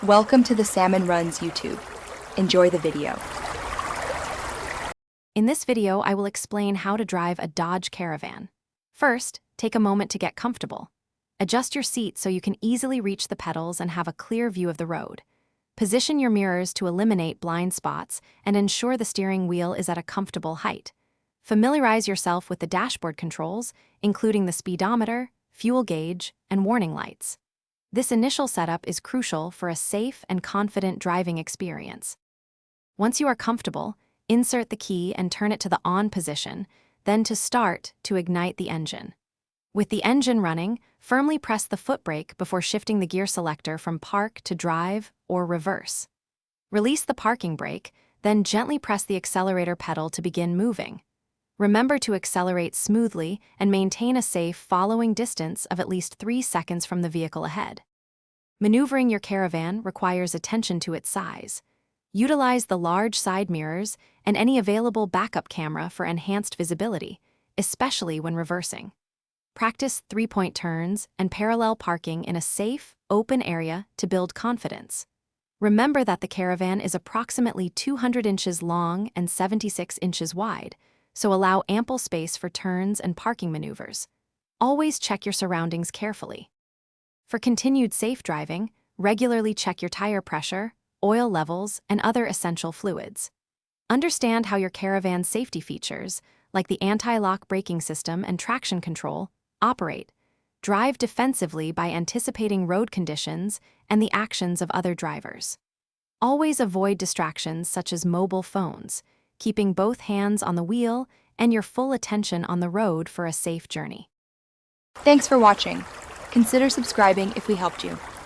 Welcome to the Salmon Runs YouTube. Enjoy the video. In this video, I will explain how to drive a Dodge Caravan. First, take a moment to get comfortable. Adjust your seat so you can easily reach the pedals and have a clear view of the road. Position your mirrors to eliminate blind spots and ensure the steering wheel is at a comfortable height. Familiarize yourself with the dashboard controls, including the speedometer, fuel gauge, and warning lights. This initial setup is crucial for a safe and confident driving experience. Once you are comfortable, insert the key and turn it to the on position, then to start to ignite the engine. With the engine running, firmly press the foot brake before shifting the gear selector from park to drive or reverse. Release the parking brake, then gently press the accelerator pedal to begin moving. Remember to accelerate smoothly and maintain a safe following distance of at least 3 seconds from the vehicle ahead. Maneuvering your Caravan requires attention to its size. Utilize the large side mirrors and any available backup camera for enhanced visibility, especially when reversing. Practice 3-point turns and parallel parking in a safe, open area to build confidence. Remember that the Caravan is approximately 200 inches long and 76 inches wide, so allow ample space for turns and parking maneuvers. Always check your surroundings carefully. For continued safe driving, regularly check your tire pressure, oil levels, and other essential fluids. Understand how your Caravan's safety features, like the anti-lock braking system and traction control, operate. Drive defensively by anticipating road conditions and the actions of other drivers. Always avoid distractions such as mobile phones, keeping both hands on the wheel and your full attention on the road for a safe journey. Thanks for watching. Consider subscribing if we helped you.